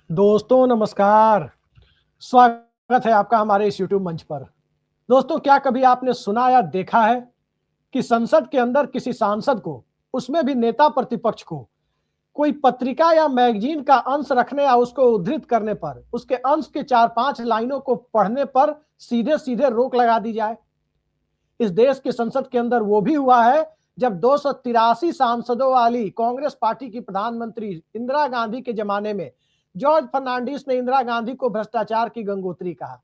दोस्तों नमस्कार। स्वागत है आपका हमारे इस YouTube मंच पर। दोस्तों, क्या कभी आपने सुना या देखा है कि संसद के अंदर किसी सांसद को, उसमें भी नेता प्रतिपक्ष को, कोई पत्रिका या मैगजीन का अंश रखने या उसको उद्धृत करने पर, उसके अंश के 4-5 लाइनों को पढ़ने पर सीधे सीधे रोक लगा दी जाए? इस देश की संसद के अंदर वो भी हुआ है जब 283 सांसदों वाली कांग्रेस पार्टी की प्रधानमंत्री इंदिरा गांधी के जमाने में जॉर्ज फर्नांडिस ने इंदिरा गांधी को भ्रष्टाचार की गंगोत्री कहा,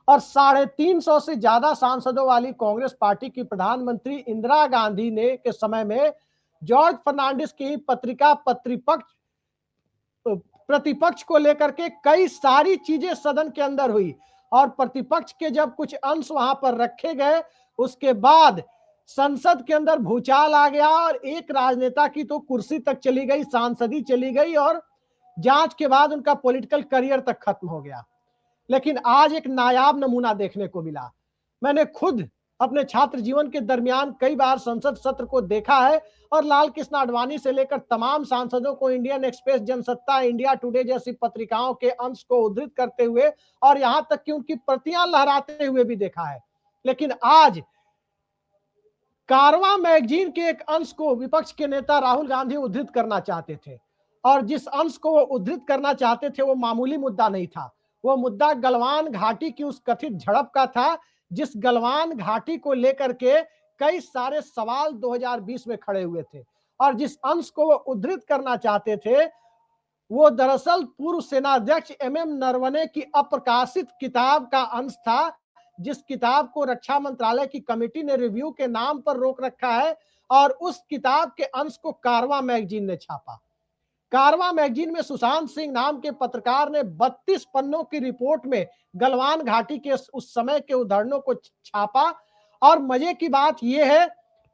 और 350 से ज्यादा सांसदों वाली कांग्रेस पार्टी की प्रधानमंत्री इंदिरा गांधी ने के समय में जॉर्ज फर्नांडिस की पत्रिका प्रतिपक्ष को लेकर के कई सारी चीजें सदन के अंदर हुई, और प्रतिपक्ष के जब कुछ अंश वहां पर रखे गए, उसके बाद संसद के अंदर भूचाल आ गया और एक राजनेता की तो कुर्सी तक चली गई, सांसदी चली गई, और जांच के बाद उनका पॉलिटिकल करियर तक खत्म हो गया। लेकिन आज एक नायाब नमूना देखने को मिला। मैंने खुद अपने छात्र जीवन के दरमियान कई बार संसद सत्र को देखा है, और लाल कृष्ण आडवाणी से लेकर तमाम सांसदों को Indian express, Jansatta, India today जैसी पत्रिकाओं के अंश को उद्धृत करते हुए और यहां तक कि उनकी प्रतियां लहराते हुए भी देखा है। लेकिन आज कारवां मैगजीन के एक अंश को विपक्ष के नेता राहुल गांधी उद्धृत करना चाहते थे, और जिस अंश को वो उद्धृत करना चाहते थे वो मामूली मुद्दा नहीं था। वो मुद्दा गलवान घाटी की उस कथित झड़प का था, जिस गलवान घाटी को लेकर के कई सारे सवाल 2020 में खड़े हुए थे, और जिस अंश को वो उद्धृत करना चाहते थे वो दरअसल पूर्व सेनाध्यक्ष एमएम नरवणे की अप्रकाशित किताब का अंश था, जिस किताब को रक्षा मंत्रालय की कमेटी ने रिव्यू के नाम पर रोक रखा है, और उस किताब के अंश को कारवां मैगजीन ने छापा। कारवां मैगजीन में सुशांत सिंह नाम के पत्रकार ने 32 पन्नों की रिपोर्ट में गलवान घाटी के उस समय के उदाहरणों को छापा, और मजे की बात यह है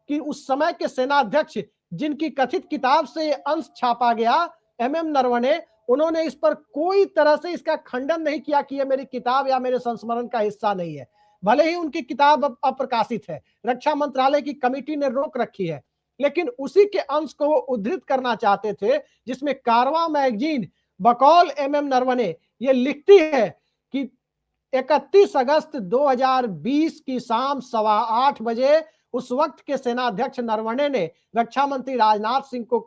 कि उस समय के सेनाध्यक्ष जिनकी कथित किताब से यह अंश छापा गया, एमएम नरवणे, उन्होंने इस पर कोई तरह से इसका खंडन नहीं किया कि यह मेरी किताब या मेरे संस्मरण का हिस्सा नहीं है। भले ही उनकी किताब अब अप्रकाशित है, रक्षा मंत्रालय की कमेटी ने रोक रखी है, लेकिन उसी के अंश को वो उद्धृत करना चाहते थे, जिसमें कारवां मैगजीन बकौल एमएम नरवणे ये लिखती है कि 31 अगस्त 2020 की शाम 8:15 बजे उस वक्त के सेनाध्यक्ष नरवणे ने रक्षा मंत्री राजनाथ सिंह को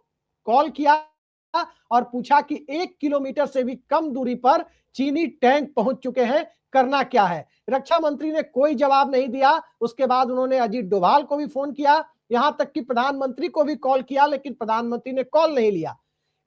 कॉल किया और पूछा कि 1 किलोमीटर से भी कम दूरी पर चीनी टैंक पहुंच चुके हैं, करना क्या है। रक्षा मंत्री ने कोई जवाब नहीं दिया। उसके बाद उन्होंने अजीत डोभाल को भी फोन किया, यहां तक कि प्रधानमंत्री को भी कॉल किया, लेकिन प्रधानमंत्री ने कॉल नहीं लिया।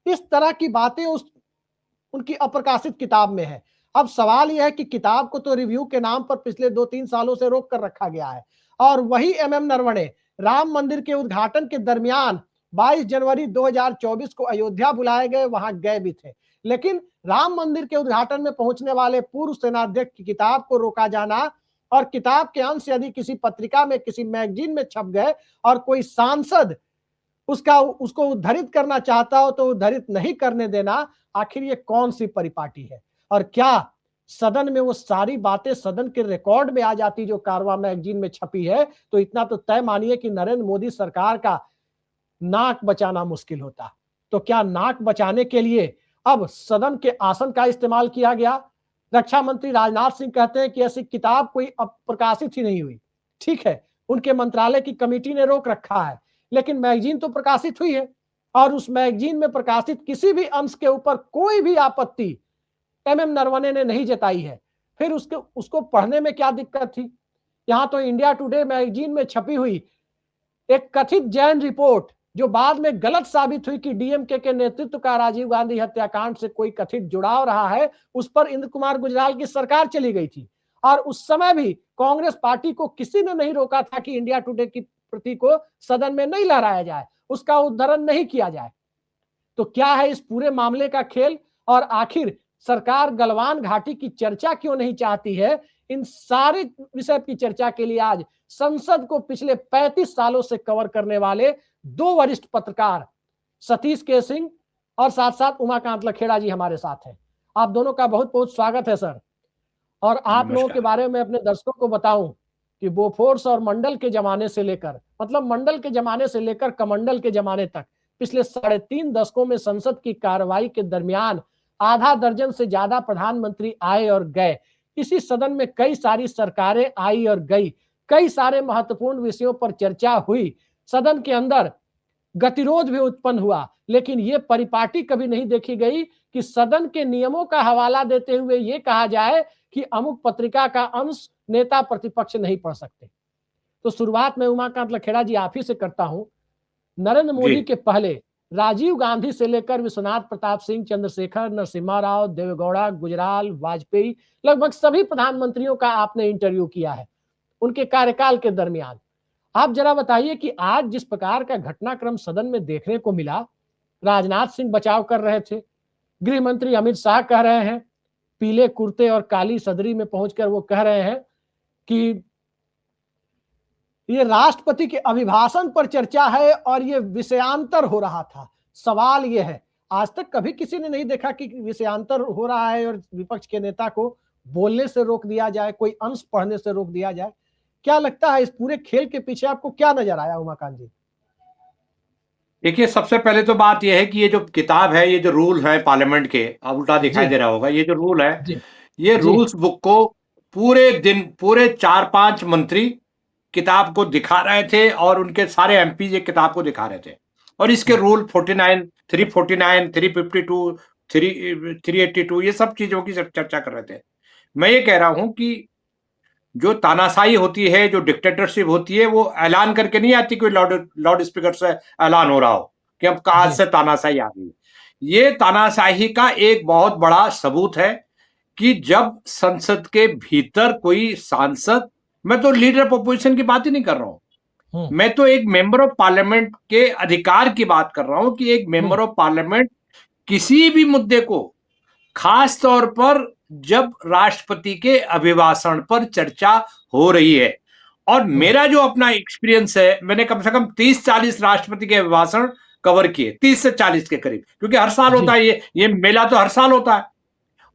इस तरह की बातें उनकी अप्रकाशित किताब में है। अब सवाल यह है कि किताब को तो रिव्यू के नाम पर पिछले 2-3 सालों से रोक कर रखा गया है, और वही एमएम नरवणे राम मंदिर के उद्घाटन के दरमियान 22 जनवरी 2024 को अयोध्या बुलाए गए, वहां गए भी थे, लेकिन राम मंदिर के उद्घाटन में पहुंचने वाले पूर्व सेनाध्यक्ष की किताब को रोका जाना, और किताब के अंश यदि किसी पत्रिका में, किसी मैगजीन में छप गए और कोई सांसद उसको उद्धरित करना चाहता हो तो उद्धरित नहीं करने देना, आखिर ये कौन सी परिपाटी है? और क्या सदन में वो सारी बातें सदन के रिकॉर्ड में आ जाती जो कारवां मैगजीन में छपी है, तो इतना तो तय मानिए कि नरेंद्र मोदी सरकार का नाक बचाना मुश्किल होता। तो क्या नाक बचाने के लिए अब सदन के आसन का इस्तेमाल किया गया? रक्षा मंत्री राजनाथ सिंह कहते हैं कि ऐसी किताब कोई प्रकाशित ही नहीं हुई। ठीक है, उनके मंत्रालय की कमेटी ने रोक रखा है, लेकिन मैगजीन तो प्रकाशित हुई है, और उस मैगजीन में प्रकाशित किसी भी अंश के ऊपर कोई भी आपत्ति एमएम नरवणे ने नहीं जताई है। फिर उसको पढ़ने में क्या दिक्कत थी? यहां तो इंडिया टुडे मैगजीन में छपी हुई एक कथित जैन रिपोर्ट, जो बाद में गलत साबित हुई कि डीएमके के नेतृत्व का राजीव गांधी हत्याकांड से कोई कथित जुड़ाव रहा है, उस पर इंद्र कुमार गुजराल की सरकार चली गई थी, और उस समय भी कांग्रेस पार्टी को किसी ने नहीं रोका था कि इंडिया टुडे की प्रति को सदन में नहीं लहराया जाए, उसका उद्धरण नहीं किया जाए। तो क्या है इस पूरे मामले का खेल, और आखिर सरकार गलवान घाटी की चर्चा क्यों नहीं चाहती है? इन सारे विषय की चर्चा के लिए आज संसद को पिछले 35 सालों से कवर करने वाले 2 वरिष्ठ पत्रकार सतीश के सिंह और साथ साथ उमाकांत लखेड़ा जी हमारे साथ हैं। आप दोनों का बहुत बहुत स्वागत है सर। और आप लोगों के बारे में अपने दर्शकों को बताऊं कि बोफोर्स और मंडल के जमाने से लेकर, मतलब मंडल के जमाने से लेकर कमंडल के जमाने तक, पिछले 3.5 दशकों में संसद की कार्रवाई के दरमियान आधा दर्जन से ज्यादा प्रधानमंत्री आए और गए। इसी सदन में कई सारी सरकारें आई और गई, कई सारे महत्वपूर्ण विषयों पर चर्चा हुई, सदन के अंदर गतिरोध भी उत्पन्न हुआ, लेकिन यह परिपाटी कभी नहीं देखी गई कि सदन के नियमों का हवाला देते हुए यह कहा जाए कि अमुक पत्रिका का अंश नेता प्रतिपक्ष नहीं पढ़ सकते। तो शुरुआत में उमाकांत लखेड़ा जी आप ही से करता हूं। नरेंद्र मोदी के पहले राजीव गांधी से लेकर विश्वनाथ प्रताप सिंह, चंद्रशेखर, नरसिम्हा राव, देवेगौड़ा, गुजराल, वाजपेयी, लगभग सभी प्रधानमंत्रियों का आपने इंटरव्यू किया है उनके कार्यकाल के दरमियान। आप जरा बताइए कि आज जिस प्रकार का घटनाक्रम सदन में देखने को मिला, राजनाथ सिंह बचाव कर रहे थे, गृह मंत्री अमित शाह कह रहे हैं, पीले कुर्ते और काली सदरी में पहुंचकर वो कह रहे हैं कि ये राष्ट्रपति के अभिभाषण पर चर्चा है और ये विषयांतर हो रहा था। सवाल ये है, आज तक कभी किसी ने नहीं देखा कि विषयांतर हो रहा है और विपक्ष के नेता को बोलने से रोक दिया जाए, कोई अंश पढ़ने से रोक दिया जाए। क्या लगता है इस पूरे खेल के पीछे आपको क्या नजर आया उमाकांत जी? देखिए, सबसे पहले तो बात यह है कि ये जो किताब है, ये जो रूल है पार्लियामेंट के, अब उल्टा दिखाई दे रहा होगा, ये जो रूल है, ये रूल्स बुक को पूरे दिन पूरे 4-5 मंत्री किताब को दिखा रहे थे और उनके सारे एमपी ये किताब को दिखा रहे थे और इसके रूल 49, 349, 352, 382 ये सब चीजों की चर्चा कर रहे थे। मैं ये कह रहा हूं कि जो तानाशाही होती है, जो डिक्टेटरशिप होती है, वो ऐलान करके नहीं आती, कोई लाउड स्पीकर से ऐलान हो रहा हो कि हम कहां से तानाशाही आ गई। ये तानाशाही का एक बहुत बड़ा सबूत है कि जब संसद के भीतर कोई सांसद, मैं तो लीडर ऑफ अपोजिशन की बात ही नहीं कर रहा हूं, मैं तो एक मेंबर ऑफ पार्लियामेंट के अधिकार की बात कर रहा हूं कि एक मेंबर ऑफ पार्लियामेंट किसी भी मुद्दे को, खास तौर पर जब राष्ट्रपति के अभिभाषण पर चर्चा हो रही है, और मेरा जो अपना एक्सपीरियंस है, मैंने कम से कम 30-40 राष्ट्रपति के अभिभाषण कवर किए, 30 से 40 के करीब, क्योंकि हर साल होता है ये मेला तो हर साल होता है।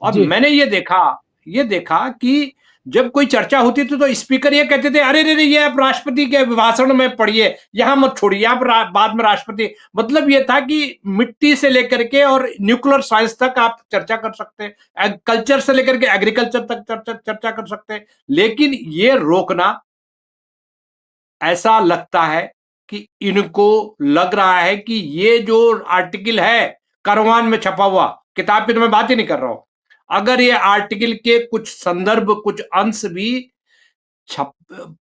और मैंने ये देखा कि जब कोई चर्चा होती थी तो स्पीकर ये कहते थे, अरे रे ये आप राष्ट्रपति के अभिभाषण में पढ़िए, यहां मत छोड़िए, आप बाद में राष्ट्रपति। मतलब ये था कि मिट्टी से लेकर के और न्यूक्लियर साइंस तक आप चर्चा कर सकते हैं, कल्चर से लेकर के एग्रीकल्चर तक चर्चा कर सकते हैं, लेकिन ये रोकना, ऐसा लगता है कि इनको लग रहा है कि ये जो आर्टिकल है करवान में छपा हुआ, किताब की तो मैं बात ही नहीं कर रहा हूं, अगर ये आर्टिकल के कुछ संदर्भ, कुछ अंश भी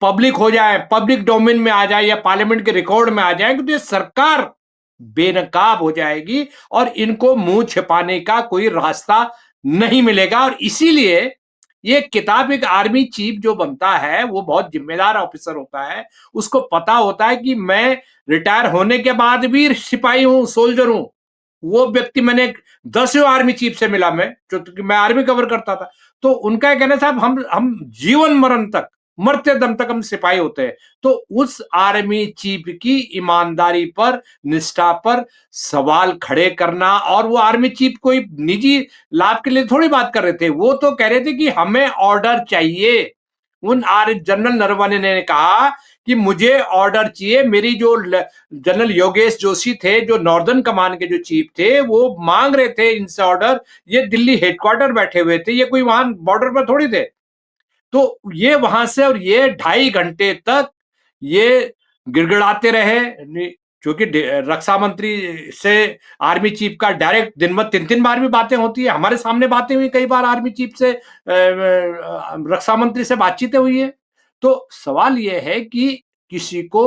पब्लिक हो जाए, पब्लिक डोमेन में आ जाए या पार्लियामेंट के रिकॉर्ड में आ जाए, तो ये सरकार बेनकाब हो जाएगी और इनको मुंह छिपाने का कोई रास्ता नहीं मिलेगा। और इसीलिए ये किताब, एक आर्मी चीफ जो बनता है वो बहुत जिम्मेदार ऑफिसर होता है, उसको पता होता है कि मैं रिटायर होने के बाद भी सिपाही हूं, सोल्जर हूं। वो व्यक्ति, मैंने 10 आर्मी चीफ से मिला, मैं आर्मी कवर करता था, तो उनका कहना साहब हम जीवन मरण तक, मरते दम तक हम सिपाही होते हैं। तो उस आर्मी चीफ की ईमानदारी पर, निष्ठा पर सवाल खड़े करना, और वो आर्मी चीफ कोई निजी लाभ के लिए थोड़ी बात कर रहे थे, वो तो कह रहे थे कि हमें ऑर्डर चाहिए। उन जनरल नरवणे ने कहा कि मुझे ऑर्डर चाहिए। मेरी जो जनरल योगेश जोशी थे, जो नॉर्दर्न कमान के जो चीफ थे, वो मांग रहे थे इनसे ऑर्डर। ये दिल्ली हेडक्वार्टर बैठे हुए थे, ये कोई वहां बॉर्डर पर थोड़ी थे। तो ये वहां से, और ये 2.5 घंटे तक ये गिड़गिड़ाते रहे, क्योंकि रक्षा मंत्री से आर्मी चीफ का डायरेक्ट दिन में 3-3 बार भी बातें होती है। हमारे सामने बातें हुई कई बार, आर्मी चीफ से रक्षा मंत्री से बातचीतें हुई है। तो सवाल यह है कि किसी को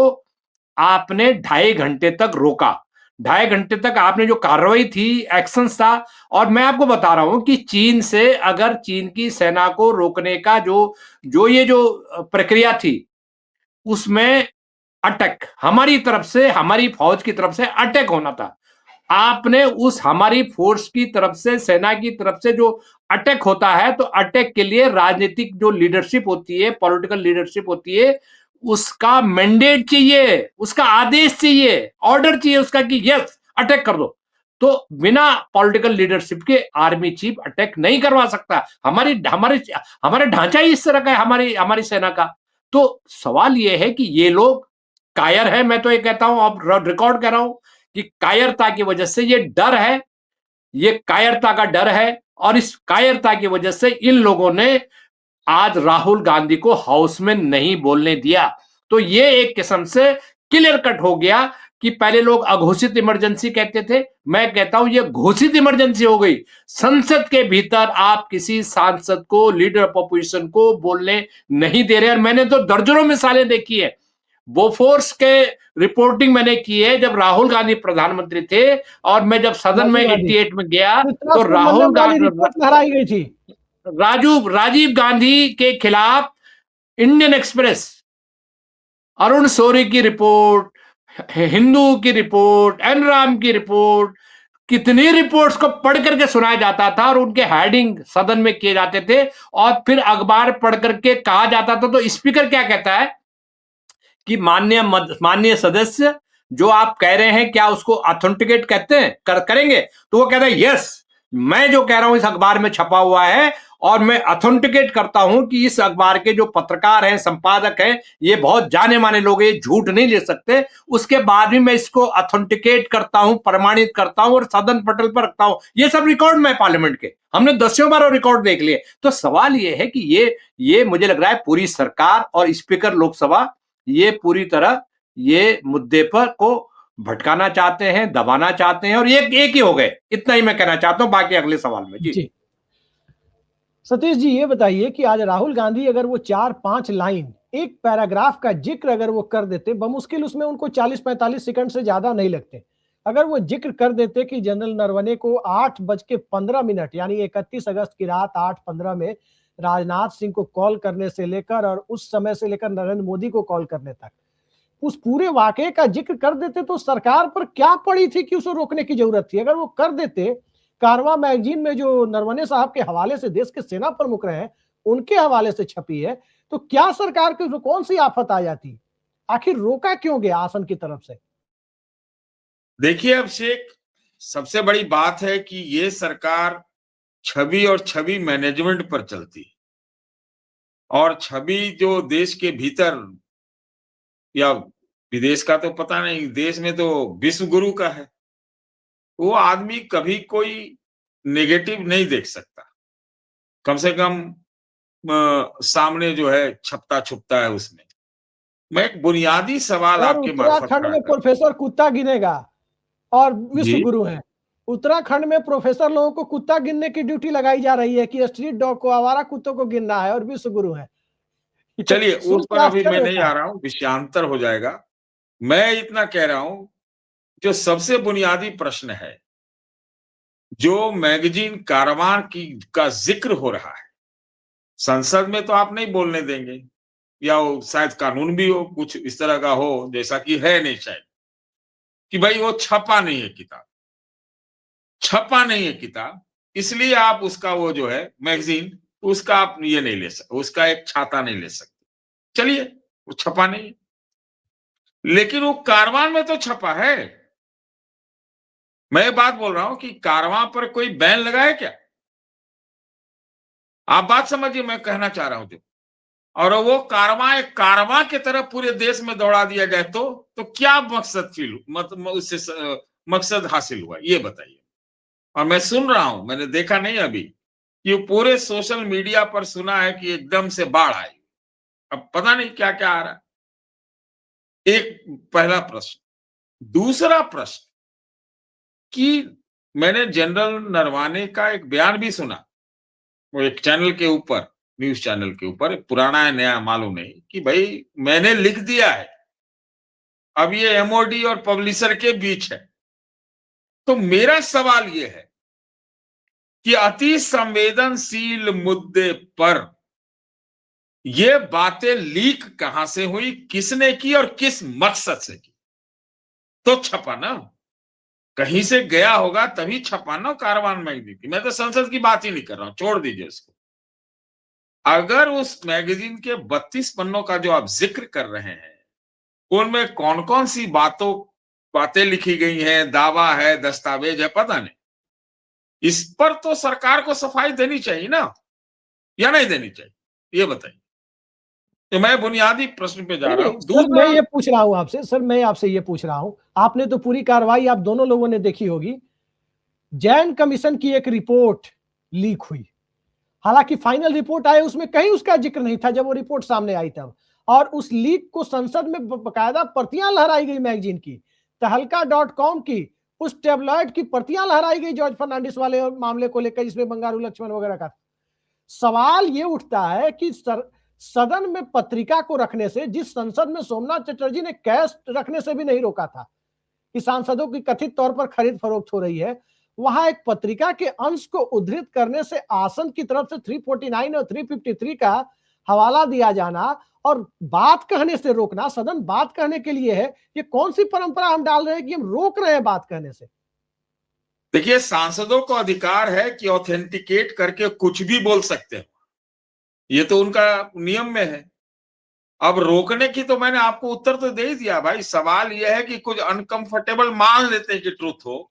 आपने 2.5 घंटे तक रोका, 2.5 घंटे तक आपने जो कार्रवाई थी, एक्शंस था। और मैं आपको बता रहा हूं कि चीन से, अगर चीन की सेना को रोकने का ये जो प्रक्रिया थी, उसमें अटैक हमारी तरफ से, हमारी फौज की तरफ से अटैक होना था। आपने उस हमारी फोर्स की तरफ से, सेना की तरफ से जो अटैक होता है, तो अटैक के लिए राजनीतिक जो लीडरशिप होती है, पॉलिटिकल लीडरशिप होती है, उसका मैंडेट चाहिए, उसका आदेश चाहिए, ऑर्डर चाहिए उसका कि यस अटैक कर दो। तो बिना पॉलिटिकल लीडरशिप के आर्मी चीफ अटैक नहीं करवा सकता। हमारे ढांचा ही इस तरह का है, हमारी सेना का। तो सवाल यह है कि ये लोग कायर है, मैं तो ये कहता हूं, अब रिकॉर्ड कर रहा हूं कि कायरता की वजह से, ये डर है ये कायरता का डर है और इस कायरता की वजह से इन लोगों ने आज राहुल गांधी को हाउस में नहीं बोलने दिया। तो ये एक किस्म से क्लियर कट हो गया कि पहले लोग अघोषित इमरजेंसी कहते थे, मैं कहता हूं ये घोषित इमरजेंसी हो गई। संसद के भीतर आप किसी सांसद को, लीडर ऑफ अपोजिशन को बोलने नहीं दे रहे। और मैंने तो दर्जनों मिसालें देखी है। बोफोर्स के रिपोर्टिंग मैंने की है जब राहुल गांधी प्रधानमंत्री थे, और मैं जब सदन में राजीव गांधी 88 में गया इतना तो सुमंगल वाली रिपोर्ट लहराई गई थी। राजीव गांधी के खिलाफ इंडियन एक्सप्रेस, अरुण शौरी की रिपोर्ट, हिंदू की रिपोर्ट, एनराम की रिपोर्ट, कितनी रिपोर्ट्स को पढ़ करके सुनाया जाता था और उनके हेडिंग सदन में किए जाते थे। और फिर अखबार पढ़ करके कहा जाता था तो स्पीकर क्या कहता है कि माननीय सदस्य जो आप कह रहे हैं क्या उसको ऑथेंटिकेट कहते हैं करेंगे? तो वो कहता है यस, मैं जो कह रहा हूं इस अखबार में छपा हुआ है और मैं ऑथेंटिकेट करता हूं कि इस अखबार के जो पत्रकार हैं, संपादक हैं, ये बहुत जाने माने लोग, ये झूठ नहीं ले सकते। उसके बाद भी मैं इसको ऑथेंटिकेट करता हूं, प्रमाणित करता हूं और सदन पटल पर रखता हूं। ये सब रिकॉर्ड में पार्लियामेंट के हमने दसियों बार रिकॉर्ड देख लिए। तो सवाल ये है कि ये मुझे लग रहा है पूरी सरकार और स्पीकर लोकसभा ये पूरी तरह ये मुद्दे पर को भटकाना चाहते हैं, दबाना चाहते हैं और एक ही हो गए। इतना ही मैं कहना चाहता हूं, बाकी अगले सवाल में। जी सतीश जी, ये बताइए कि आज राहुल गांधी अगर वो 4-5 लाइन एक पैराग्राफ का जिक्र अगर वो कर देते, बमुश्किल उसमें उनको 40-45 सेकंड से ज्यादा नहीं लगते। अगर वो जिक्र कर देते कि जनरल नरवणे को 8:15 यानी 31 अगस्त की रात 8:15 में राजनाथ सिंह को कॉल करने से लेकर और उस समय से लेकर नरेंद्र मोदी को कॉल करने तक उस पूरे वाकये का जिक्र कर देते, तो सरकार पर क्या पड़ी थी कि उसे रोकने की जरूरत थी? अगर वो कर देते, कारवां मैगजीन में जो नरवणे साहब के हवाले से देश के सेना प्रमुख रहे हैं, उनके हवाले से छपी है, तो क्या सरकार की कौन सी आफत आ जाती? आखिर रोका क्यों गया आसन की तरफ से? देखिए अभिषेक, सबसे बड़ी बात है कि ये सरकार छवि और छवि मैनेजमेंट पर चलती है और छवि जो देश के भीतर या विदेश का तो पता नहीं, देश में तो विश्व गुरु का है। वो आदमी कभी कोई नेगेटिव नहीं देख सकता, कम से कम सामने जो है छपता छुपता है उसमें। मैं एक बुनियादी सवाल और आपके मार्फत उत्तराखंड खड़ा में कर। प्रोफेसर कुत्ता गिनेगा और विश्व जी गुरु हैं। उत्तराखंड में प्रोफेसर लोगों को कुत्ता गिनने की ड्यूटी लगाई जा रही है कि स्ट्रीट डॉग को, आवारा कुत्तों को गिनना है, और विश्व गुरु है। चलिए, सुन उस के पर अभी मैं आश्चर्य नहीं होता आ है। रहा हूं, विषयांतर हो जाएगा। मैं इतना कह रहा हूं, जो सबसे बुनियादी प्रश्न है, जो मैगजीन कारवां की का जिक्र हो रहा है, संसद में तो आप नहीं बोलने देंगे, या वो शायद कानून भी हो कुछ इस तरह का हो, जैसा कि है नहीं शायद, कि भाई वो छपा नहीं है किताब, छपा नहीं है किताब, इसलिए आप उसका वो जो है मैगजीन, उसका आप ये नहीं ले सकते, उसका एक छाता नहीं ले सकते। चलिए, वो छपा नहीं है, लेकिन वो कारवां में तो छपा है। मैं बात बोल रहा हूं कि कारवां पर कोई बैन लगा है क्या? आप बात समझिए मैं कहना चाह रहा हूं जो। और वो कारवां एक कारवां की तरह पूरे देश में दौड़ा दिया जाए तो क्या मकसद मतलब उससे मकसद हासिल हुआ, ये बताइए। और मैं सुन रहा हूं, मैंने देखा नहीं अभी, कि पूरे सोशल मीडिया पर सुना है कि एकदम से बाढ़ आई। अब पता नहीं क्या क्या आ रहा है। एक पहला प्रश्न। दूसरा प्रश्न कि मैंने जनरल नरवाने का एक बयान भी सुना, वो एक चैनल के ऊपर, न्यूज चैनल के ऊपर, पुराना है नया मालूम नहीं, कि भाई मैंने लिख दिया है, अब ये एमओडी और पब्लिशर के बीच है। तो मेरा सवाल ये है कि अति संवेदनशील मुद्दे पर ये बातें लीक कहां से हुई, किसने की और किस मकसद से की? तो छपा ना, कहीं से गया होगा तभी छपा ना कारवां मैगजीन की। मैं तो संसद की बात ही नहीं कर रहा हूं, छोड़ दीजिए उसको। अगर उस मैगजीन के 32 पन्नों का जो आप जिक्र कर रहे हैं, उनमें कौन कौन सी बातें लिखी गई हैं, दावा है, दस्तावेज है, पता नहीं। इस पर तो सरकार को सफाई देनी चाहिए ना, या नहीं देनी चाहिए, ये बताइए। तो मैं बुनियादी प्रश्न पे जा रहा हूं। सर मैं दूसरा, ये पूछ रहा हूं आपसे, सर मैं आपसे ये पूछ रहा हूं, आपने तो पूरी कार्रवाई आप दोनों लोगों ने देखी होगी, जैन कमीशन की एक रिपोर्ट लीक हुई। हालांकि फाइनल रिपोर्ट आए उसमें कहीं उसका जिक्र नहीं था जब वो रिपोर्ट सामने आई तब, और उस लीक को संसद में बकायदा प्रतियां लहराई गई मैगजीन की, तहलका.com की, उस टेबलॉइड की प्रतियां लहराई गई जॉर्ज फर्नांडिस वाले मामले को लेकर जिसमें बंगारू लक्ष्मण वगैरह का। सवाल ये उठता है कि सदन में पत्रिका को रखने से, जिस संसद में सोमनाथ चटर्जी ने कैश रखने से भी नहीं रोका था कि सांसदों की कथित तौर पर खरीद फरोख्त हो रही है, वहां एक पत्रिका के अंश को उद्धृत करने से आसन की तरफ से 349 और 353 का हवाला दिया जाना और बात कहने से रोकना, सदन बात कहने के लिए है, ये कौन सी परंपरा हम डाल रहे हैं कि हम रोक रहे हैं बात कहने से? देखिए, सांसदों को अधिकार है कि ऑथेंटिकेट करके कुछ भी बोल सकते हैं, ये तो उनका नियम में है। अब रोकने की तो मैंने आपको उत्तर तो दे ही दिया भाई। सवाल यह है कि कुछ अनकंफर्टेबल मान लेते हैं कि ट्रुथ हो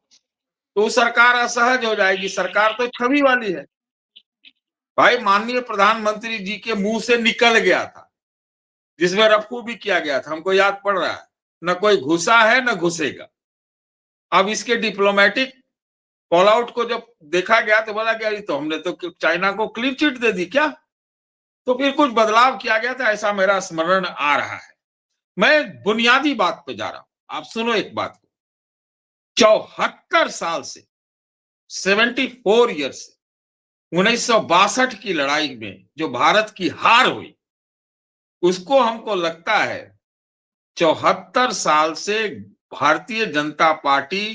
तो सरकार असहज हो जाएगी। सरकार तो छवि वाली है भाई। माननीय प्रधानमंत्री जी के मुंह से निकल गया था, जिसमें रफू भी किया गया था, हमको याद पड़ रहा है, न कोई घुसा है न घुसेगा। अब इसके डिप्लोमेटिक फॉल आउट को जब देखा गया तो बोला गया तो हमने तो चाइना को क्लीन चिट दे दी क्या, तो फिर कुछ बदलाव किया गया था, ऐसा मेरा स्मरण आ रहा है। मैं बुनियादी बात पे जा रहा हूं, आप सुनो एक बात को। 74 साल से 74 ईयर से 1962 की लड़ाई में जो भारत की हार हुई, उसको हमको लगता है 74 साल से भारतीय जनता पार्टी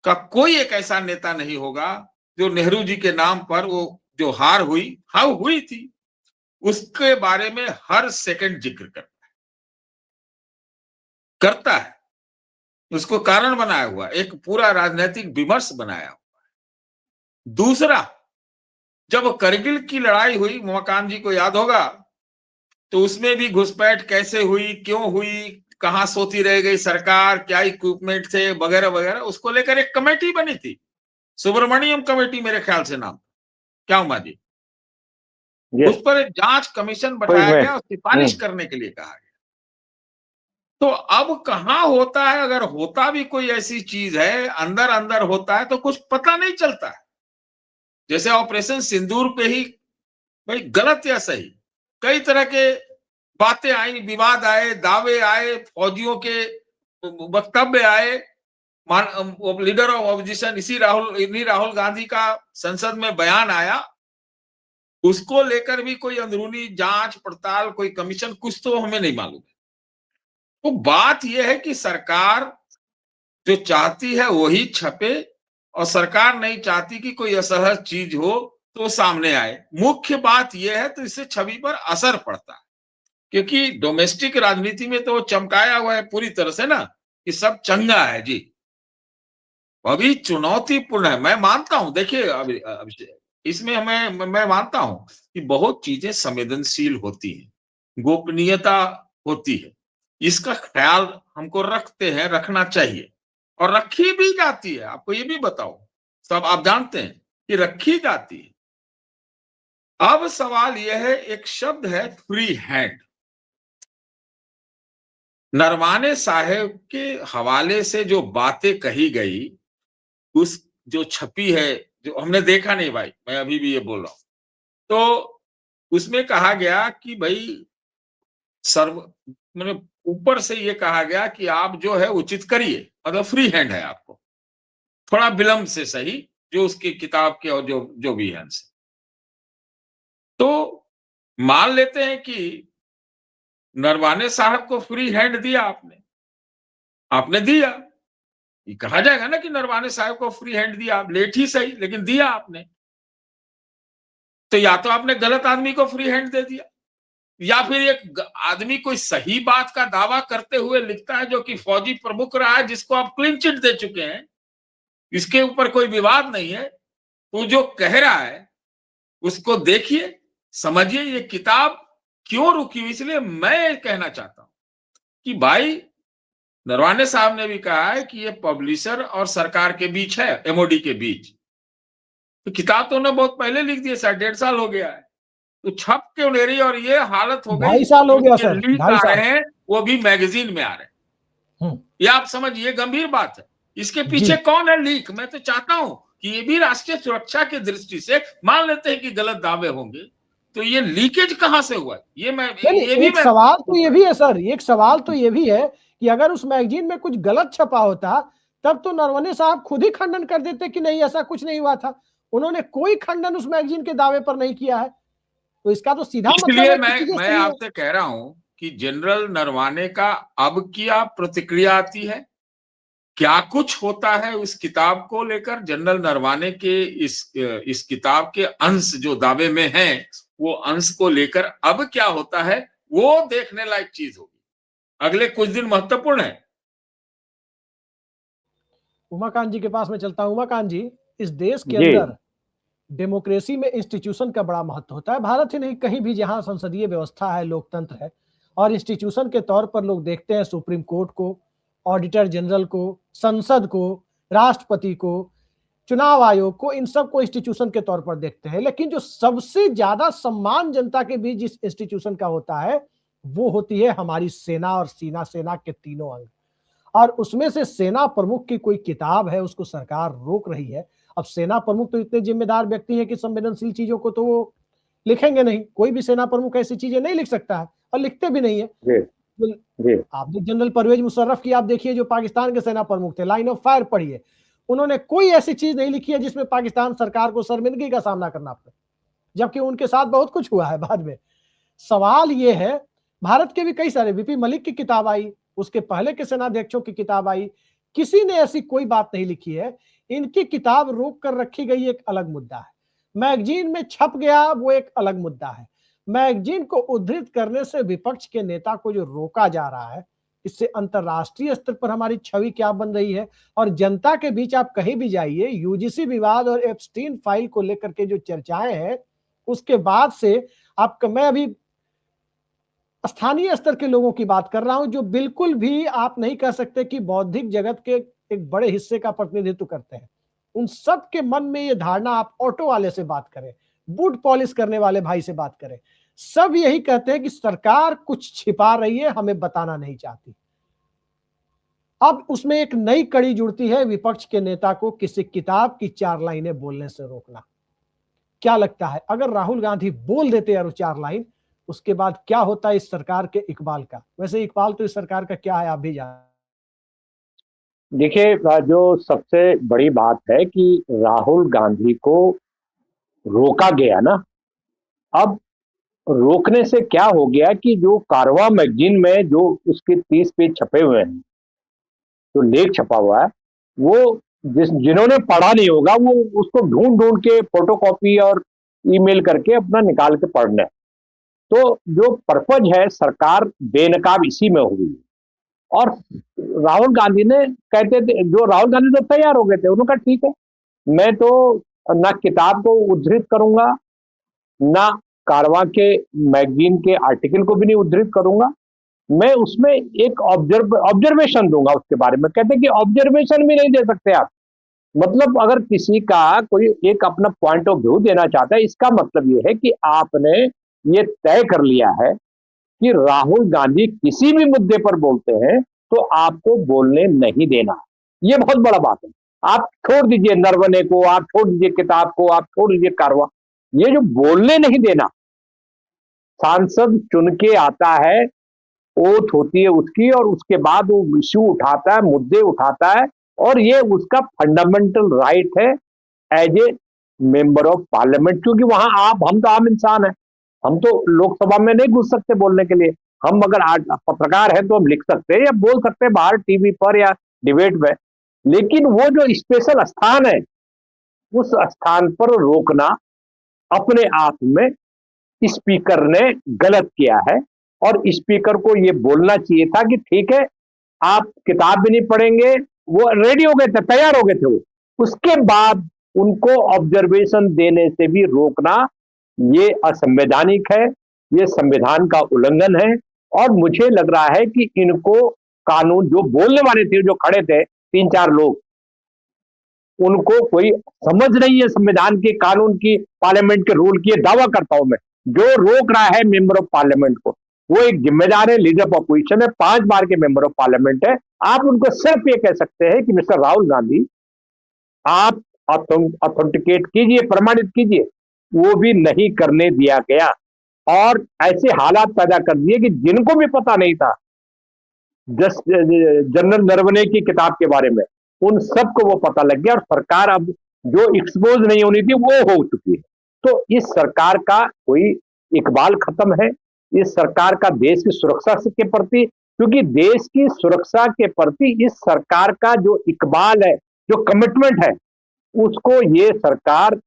का कोई एक ऐसा नेता नहीं होगा जो नेहरू जी के नाम पर वो जो हार हुई थी उसके बारे में हर सेकंड जिक्र करता है। उसको कारण बनाया हुआ, एक पूरा राजनीतिक विमर्श बनाया हुआ है। दूसरा, जब करगिल की लड़ाई हुई, मकान जी को याद होगा, तो उसमें भी घुसपैठ कैसे हुई, क्यों हुई, कहां सोती रह गई सरकार, क्या इक्विपमेंट थे वगैरह वगैरह, उसको लेकर एक कमेटी बनी थी, सुब्रमण्यम कमेटी मेरे ख्याल से नाम, क्या उमा जी? उस पर एक जांच कमीशन बैठाया गया और सिफारिश करने के लिए कहा गया। तो अब कहां होता है, अगर होता भी कोई ऐसी चीज है, अंदर अंदर होता है तो कुछ पता नहीं चलता है। जैसे ऑपरेशन सिंदूर पे ही भाई, गलत या सही, कई तरह के बातें आई, विवाद आए, दावे आए, फौजियों के वक्तव्य आए, लीडर ऑफ ऑपोजिशन इन्हीं राहुल गांधी का संसद में बयान आया, उसको लेकर भी कोई अंदरूनी जांच पड़ताल, कोई कमीशन, कुछ तो हमें नहीं मालूम है। तो बात यह है कि सरकार जो चाहती है वही छपे, और सरकार नहीं चाहती कि कोई असहज चीज हो तो सामने आए। मुख्य बात यह है, तो इससे छवि पर असर पड़ता है, क्योंकि डोमेस्टिक राजनीति में तो चमकाया हुआ है पूरी तरह से ना कि सब चंगा है जी। अभी चुनौतीपूर्ण है, मैं मानता हूं। देखिए अभी इसमें मैं मानता हूं कि बहुत चीजें संवेदनशील होती हैं, गोपनीयता होती है, इसका ख्याल हमको रखना चाहिए, और रखी भी जाती है। आपको ये भी बताओ, सब आप जानते हैं कि रखी जाती है। अब सवाल यह है, एक शब्द है फ्री हैंड। नरवाने साहब के हवाले से जो बातें कही गई, उस जो छपी है, जो हमने देखा नहीं भाई, मैं अभी भी ये बोल रहा हूं, तो उसमें कहा गया कि भाई मैंने ऊपर से ये कहा गया कि आप जो है उचित करिए, मतलब फ्री हैंड है आपको, थोड़ा विलंब से सही, जो उसकी किताब के और जो भी है। तो मान लेते हैं कि नरवाने साहब को फ्री हैंड दिया आपने दिया, ये कहा जाएगा ना कि नरवाने साहब को फ्री हैंड दिया, लेट ही सही लेकिन दिया आपने। तो या तो आपने गलत आदमी को फ्री हैंड दे दिया, या फिर एक आदमी कोई सही बात का दावा करते हुए लिखता है, जो कि फौजी प्रमुख रहा है, जिसको आप क्लीन चिट दे चुके हैं, इसके ऊपर कोई विवाद नहीं है, तो जो कह रहा है उसको देखिए, समझिए ये किताब क्यों रुकी हुई। इसलिए मैं कहना चाहता हूं कि भाई, नरवाने साहब ने भी कहा है कि ये पब्लिशर और सरकार के बीच है, एमओडी के बीच। तो किताब तो उन्होंने बहुत पहले लिख दी है, 1.5 साल हो गया है, तो छप क्यों नहीं रही? और ये हालत हो गई, 2.5 साल हो गया सर, लीक आ रहे हैं, वो भी मैगजीन में आ रहे हैं। ये आप समझिए, गंभीर बात है। इसके पीछे कौन है लीक? मैं तो चाहता हूं कि ये भी राष्ट्रीय सुरक्षा की दृष्टि से मान लेते हैं कि गलत दावे होंगे, तो ये लीकेज कहां से हुआ? ये मैं ये भी एक सवाल तो ये भी है सर, एक सवाल तो ये भी है कि अगर उस मैगजीन में कुछ गलत छपा होता तब तो नरवणे साहब खुद ही खंडन कर देते कि नहीं ऐसा कुछ नहीं हुआ था। उन्होंने कोई खंडन उस मैगजीन के दावे पर नहीं किया है, तो इसका तो सीधा मतलब इसलिए है कि चीजें मैं सही है। आपसे कह रहा हूं कि जनरल नरवाने का अब क्या प्रतिक्रिया आती है, क्या कुछ होता है उस किताब को लेकर, जनरल नरवाने के इस किताब के अंश जो दावे में हैं वो अंश को लेकर अब क्या होता है, वो देखने लायक चीज होगी। अगले कुछ दिन महत्वपूर्ण है। उमाकांत जी के पास में चलता हूं। उमाकांत जी, इस देश के जी अंदर डेमोक्रेसी में इंस्टीट्यूशन का बड़ा महत्व होता है। भारत ही नहीं, कहीं भी जहां संसदीय व्यवस्था है, लोकतंत्र है, और इंस्टीट्यूशन के तौर पर लोग देखते हैं सुप्रीम कोर्ट को, ऑडिटर जनरल को, संसद को, राष्ट्रपति को, चुनाव आयोग को, इन सब को इंस्टीट्यूशन के तौर पर देखते हैं। लेकिन जो सबसे ज्यादा सम्मान जनता के बीच जिस इंस्टीट्यूशन का होता है वो होती है हमारी सेना और सेना के तीनों अंग। और उसमें से सेना प्रमुख की कोई किताब है, उसको सरकार रोक रही है। अब सेना प्रमुख तो इतने जिम्मेदार व्यक्ति हैं कि संवेदनशील चीजों को तो वो लिखेंगे नहीं। कोई भी सेना प्रमुख ऐसी चीजें नहीं लिख सकता है और लिखते भी नहीं है। आप जनरल परवेज मुशर्रफ की आप देखिए, जो पाकिस्तान के सेना प्रमुख थे, लाइन ऑफ फायर पढ़िए, उन्होंने कोई ऐसी चीज नहीं लिखी है जिसमें पाकिस्तान सरकार को शर्मिंदगी का सामना करना पड़े, जबकि उनके साथ बहुत कुछ हुआ है बाद में। सवाल ये है, भारत के भी कई सारे, वीपी मलिक की किताब आई, उसके पहले के सेनाध्यक्षों की किताब आई, किसी ने ऐसी कोई बात नहीं लिखी है। इनकी किताब रोक कर रखी गई एक अलग मुद्दा है, मैगजीन में छप गया वो एक अलग मुद्दा है। मैगजीन को उद्धृत करने से विपक्ष के नेता को जो रोका जा रहा है, इससे अंतरराष्ट्रीय स्तर पर हमारी छवि क्या बन रही है। और जनता के बीच आप कहीं भी जाइए, यूजीसी विवाद और एप्स्टीन फाइल को लेकर के जो चर्चाएं हैं, उसके बाद से आपका, मैं अभी स्थानीय स्तर के लोगों की बात कर रहा हूं, जो बिल्कुल भी आप नहीं कह सकते कि बौद्धिक जगत के एक बड़े हिस्से का प्रतिनिधित्व करते हैं, उन सब के मन में ये धारणा, आप ऑटो वाले से बात करें, बूट पॉलिश करने वाले भाई से बात करें, सब यही कहते हैं कि सरकार कुछ छिपा रही है, हमें बताना नहीं चाहती। अब उसमें एक नई कड़ी जुड़ती है, विपक्ष के नेता को किसी किताब की 4 लाइनें बोलने से रोकना। क्या लगता है, अगर राहुल गांधी बोल देते यार 4 लाइन, उसके बाद क्या होता है इस सरकार के इकबाल का? वैसे इकबाल तो इस सरकार का क्या है, आप भी जानते। देखिए, जो सबसे बड़ी बात है कि राहुल गांधी को रोका गया ना, अब रोकने से क्या हो गया कि जो कारवां मैगजीन में जो उसके 30 पेज छपे हुए हैं, जो लेख छपा हुआ है, वो जिन्होंने पढ़ा नहीं होगा वो उसको ढूंढ ढूंढ के फोटोकॉपी और ईमेल करके अपना निकाल के पढ़ लें। तो जो पर्पज है, सरकार बेनकाब इसी में हुई। और राहुल गांधी ने कहते थे, जो राहुल गांधी तो तैयार हो गए थे, उन्होंने कहा ठीक है, मैं तो ना किताब को उद्धृत करूंगा, ना कारवां के मैगजीन के आर्टिकल को भी नहीं उद्धृत करूंगा, मैं उसमें एक ऑब्जर्वेशन दूंगा उसके बारे में। कहते कि ऑब्जर्वेशन भी नहीं दे सकते आप, मतलब अगर किसी का कोई एक अपना पॉइंट ऑफ व्यू देना चाहता है, इसका मतलब ये है कि आपने ये तय कर लिया है कि राहुल गांधी किसी भी मुद्दे पर बोलते हैं तो आपको बोलने नहीं देना। ये बहुत बड़ा बात है। आप छोड़ दीजिए नरवणे को, आप छोड़ दीजिए किताब को, आप छोड़ दीजिए कारवां, ये जो बोलने नहीं देना, सांसद चुन के आता है, ओथ होती है उसकी, और उसके बाद वो इश्यू उठाता है, मुद्दे उठाता है, और ये उसका फंडामेंटल राइट है as a member of parliament. क्योंकि वहां हम तो आम इंसान हैं, हम तो लोकसभा में नहीं घुस सकते बोलने के लिए। हम अगर पत्रकार हैं तो हम लिख सकते हैं या बोल सकते हैं बाहर टीवी पर या डिबेट में, लेकिन वो जो स्पेशल स्थान है, उस स्थान पर रोकना अपने आप में स्पीकर ने गलत किया है। और स्पीकर को ये बोलना चाहिए था कि ठीक है, आप किताब भी नहीं पढ़ेंगे, वो रेडी हो गए थे, तैयार हो गए थे वो, उसके बाद उनको ऑब्जर्वेशन देने से भी रोकना, ये असंवैधानिक है, ये संविधान का उल्लंघन है। और मुझे लग रहा है कि इनको कानून, जो बोलने वाले थे, जो खड़े थे 3-4 लोग, उनको कोई समझ नहीं है संविधान की, कानून की, पार्लियामेंट के रूल की। दावा करता हूं मैं, जो रोक रहा है मेंबर ऑफ पार्लियामेंट को, वो एक जिम्मेदार है, लीडर ऑफ अपोजिशन है, 5 बार के मेंबर ऑफ पार्लियामेंट है। आप उनको सिर्फ ये कह सकते हैं कि मिस्टर राहुल गांधी, आप ऑथेंटिकेट कीजिए, प्रमाणित कीजिए, वो भी नहीं करने दिया गया। और ऐसे हालात पैदा कर दिए कि जिनको भी पता नहीं था जनरल नरवणे की किताब के बारे में, उन सबको वो पता लग गया, और सरकार अब जो एक्सपोज नहीं होनी थी वो हो चुकी है। तो इस सरकार का कोई इकबाल खत्म है। इस सरकार का देश की सुरक्षा के प्रति, क्योंकि देश की सुरक्षा के प्रति इस सरकार का जो इकबाल है, जो कमिटमेंट है, उसको ये सरकार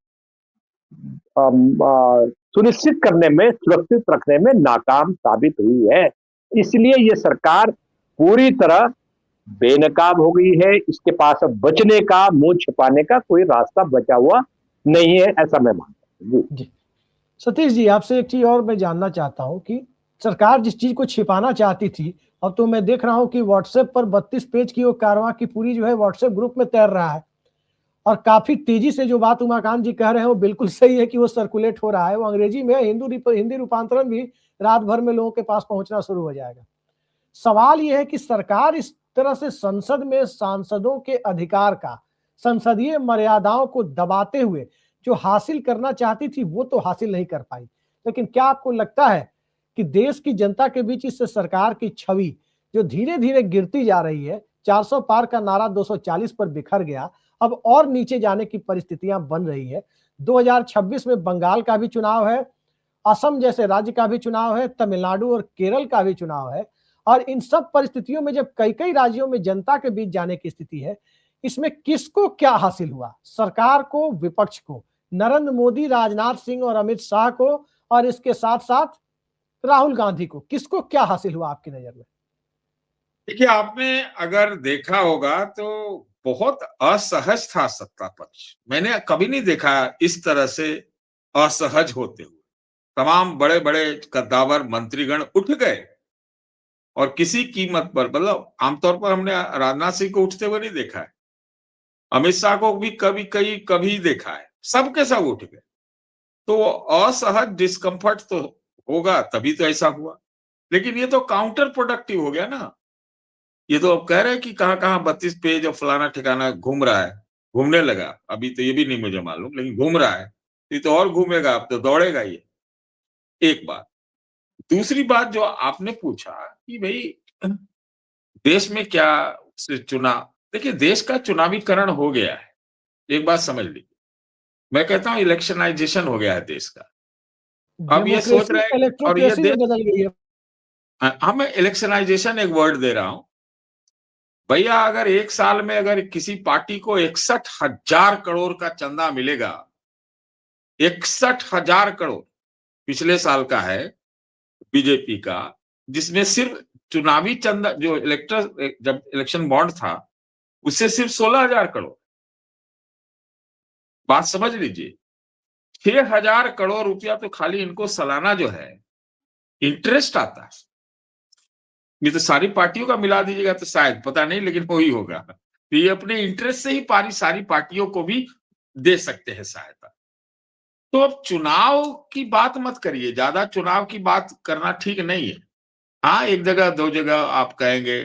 सुनिश्चित करने में, सुरक्षित रखने में नाकाम साबित हुई है। इसलिए ये सरकार पूरी तरह बेनकाब हो गई है। इसके पास अब बचने का, मुंह छिपाने का कोई रास्ता बचा हुआ नहीं है, ऐसा मैं मानता हूँ। जी सतीश जी, आपसे एक चीज और मैं जानना चाहता हूं कि सरकार जिस चीज को छिपाना चाहती थी, अब तो मैं देख रहा हूं कि व्हाट्सएप पर 32 पेज की वो कारवां की पूरी जो है व्हाट्सएप ग्रुप में तैर रहा है, और काफी तेजी से जो बात उमाकांत जी कह रहे हैं वो बिल्कुल सही है कि वो सर्कुलेट हो रहा है। वो अंग्रेजी में, हिंदी रूपांतरण भी रात भर में लोगों के पास पहुंचना शुरू हो जाएगा। सवाल यह है कि सरकार इस तरह से संसद में सांसदों के अधिकार का, संसदीय मर्यादाओं को दबाते हुए जो हासिल करना चाहती थी वो तो हासिल नहीं कर पाई। लेकिन क्या आपको लगता है कि देश की जनता के बीच इससे सरकार की छवि जो धीरे धीरे गिरती जा रही है, 400 पार का नारा 240 पर बिखर गया, अब और नीचे जाने की परिस्थितियां बन रही है। 2026 में बंगाल का भी चुनाव है, असम जैसे राज्य का भी चुनाव है, तमिलनाडु और केरल का भी चुनाव है, और इन सब परिस्थितियों में जब कई कई राज्यों में जनता के बीच जाने की स्थिति है, इसमें किसको क्या हासिल हुआ? सरकार को, विपक्ष को, नरेंद्र मोदी, राजनाथ सिंह और अमित शाह को, और इसके साथ साथ राहुल गांधी को, किसको क्या हासिल हुआ आपकी नजर में? देखिए, आपने अगर देखा होगा तो बहुत असहज था सत्ता पक्ष। मैंने कभी नहीं देखा इस तरह से असहज होते हुए। तमाम बड़े बड़े कद्दावर मंत्रीगण उठ गए, और किसी कीमत पर, मतलब आमतौर पर हमने राजनाथ सिंह को उठते हुए नहीं देखा है, अमित शाह को भी कभी देखा है, सबके सब उठ गए। तो असहज, डिस्कम्फर्ट तो होगा, तभी तो ऐसा हुआ। लेकिन ये तो काउंटर प्रोडक्टिव हो गया ना। ये तो अब कह रहे हैं कि कहाँ कहाँ 32 पेज और फलाना ठिकाना घूम रहा है, घूमने लगा। अभी तो ये भी नहीं मुझे मालूम, लेकिन घूम रहा है। ये तो और घूमेगा, अब तो दौड़ेगा ये। एक बात। दूसरी बात जो आपने पूछा कि भाई देश में क्या चुनाव, देखिए देश का चुनावीकरण हो गया है, एक बात समझ लीजिए। मैं कहता हूं इलेक्शनाइजेशन हो गया है देश का। अब ये सोच डेमोक्रेसी रहे हैं, और ये इलेक्ट्रोक्रेसी में बदल गई है। हाँ, मैं इलेक्शनाइजेशन एक वर्ड दे रहा हूं भैया। अगर एक साल में अगर किसी पार्टी को 61,000 करोड़ का चंदा मिलेगा, 61,000 करोड़ पिछले साल का है बीजेपी का, जिसमें सिर्फ चुनावी चंदा जो जब इलेक्शन बॉन्ड था उससे सिर्फ 16,000 करोड़। बात समझ लीजिए, 6,000 करोड़ रुपया तो खाली इनको सालाना जो है इंटरेस्ट आता है। ये तो सारी पार्टियों का मिला दीजिएगा तो शायद, पता नहीं, लेकिन वही होगा। तो ये अपने इंटरेस्ट से ही सारी पार्टियों को भी दे सकते हैं सहायता। तो अब चुनाव की बात मत करिए, ज्यादा चुनाव की बात करना ठीक नहीं है। हाँ, एक जगह दो जगह आप कहेंगे।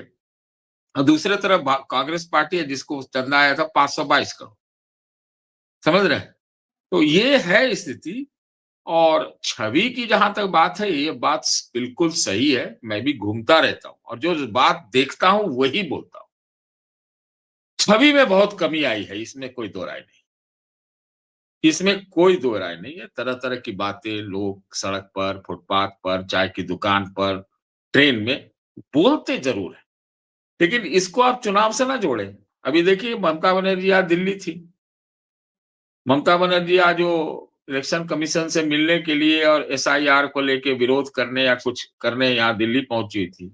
और दूसरे तरफ कांग्रेस पार्टी है जिसको चंदा आया था 522 करोड़, समझ रहे हैं? तो ये है स्थिति। और छवि की जहां तक बात है, ये बात बिल्कुल सही है। मैं भी घूमता रहता हूं और जो बात देखता हूं वही बोलता हूं। छवि में बहुत कमी आई है, इसमें कोई दो राय नहीं, इसमें कोई दो राय नहीं है। तरह तरह की बातें लोग सड़क पर, फुटपाथ पर, चाय की दुकान पर, ट्रेन में बोलते जरूर है, लेकिन इसको आप चुनाव से ना जोड़ें। अभी देखिए, ममता बनर्जी आज दिल्ली थी। ममता बनर्जी आज जो इलेक्शन कमीशन से मिलने के लिए और एसआईआर को लेके विरोध करने या कुछ करने यहाँ दिल्ली पहुंची थी।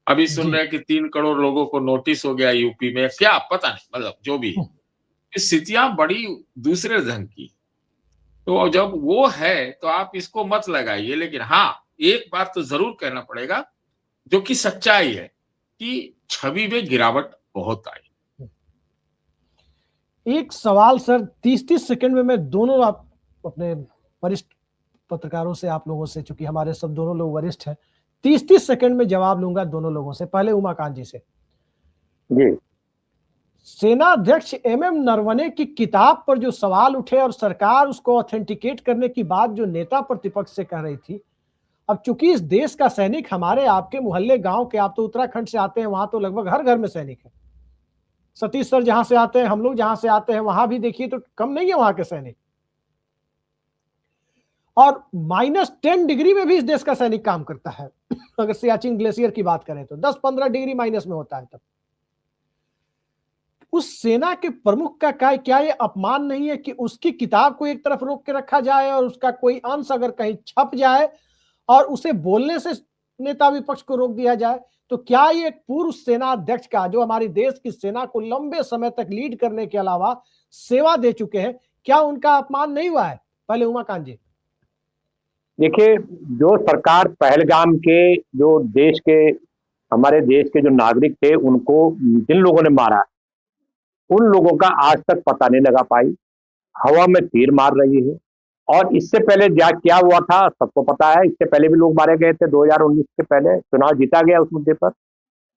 अभी सुन रहे हैं कि 3 करोड़ लोगों को नोटिस हो गया यूपी में, क्या पता नहीं, मतलब जो भी है, स्थितियां बड़ी दूसरे ढंग की। तो जब वो है तो आप इसको मत लगाइए। लेकिन हाँ, एक बात तो जरूर कहना पड़ेगा जो कि सच्चाई है कि छवि में गिरावट बहुत आई। एक सवाल सर, 30-30 सेकंड में मैं दोनों, आप अपने वरिष्ठ पत्रकारों से, आप लोगों से, चूंकि हमारे सब दोनों लोग वरिष्ठ हैं, 30-30 सेकंड में जवाब लूंगा दोनों लोगों से। पहले उमाकांत जी से। जी। सेना अध्यक्ष एमएम नरवणे की किताब पर जो सवाल उठे और सरकार उसको ऑथेंटिकेट करने की बात जो नेता प्रतिपक्ष से कह रही थी, अब चूंकि इस देश का सैनिक हमारे आपके मोहल्ले गांव के, आप तो उत्तराखंड से आते हैं, वहां तो लगभग हर घर में सैनिक है। सतीश सर जहां से आते हैं, हम लोग जहां से आते हैं, वहां भी देखिए तो कम नहीं है वहां के सैनिक। और -10 डिग्री में भी इस देश का सैनिक काम करता है। अगर सियाचिन ग्लेशियर की बात करें तो 10-15 डिग्री माइनस में होता है। तब उस सेना के प्रमुख का क्या ये अपमान नहीं है कि उसकी किताब को एक तरफ रोक के रखा जाए और उसका कोई अंश अगर कहीं छप जाए और उसे बोलने से नेता विपक्ष को रोक दिया जाए? तो क्या ये पूर्व सेना अध्यक्ष का, जो हमारी देश की सेना को लंबे समय तक लीड करने के अलावा सेवा दे चुके हैं, क्या उनका अपमान नहीं हुआ है? पहले उमाकांत जी। देखिए, जो सरकार पहलगाम के, जो देश के, हमारे देश के जो नागरिक थे, उनको जिन लोगों ने मारा, उन लोगों का आज तक पता नहीं लगा पाई। हवा में तीर मार रही है। और इससे पहले क्या हुआ था सबको पता है। इससे पहले भी लोग मारे गए थे। 2019 से पहले चुनाव जीता गया उस मुद्दे पर।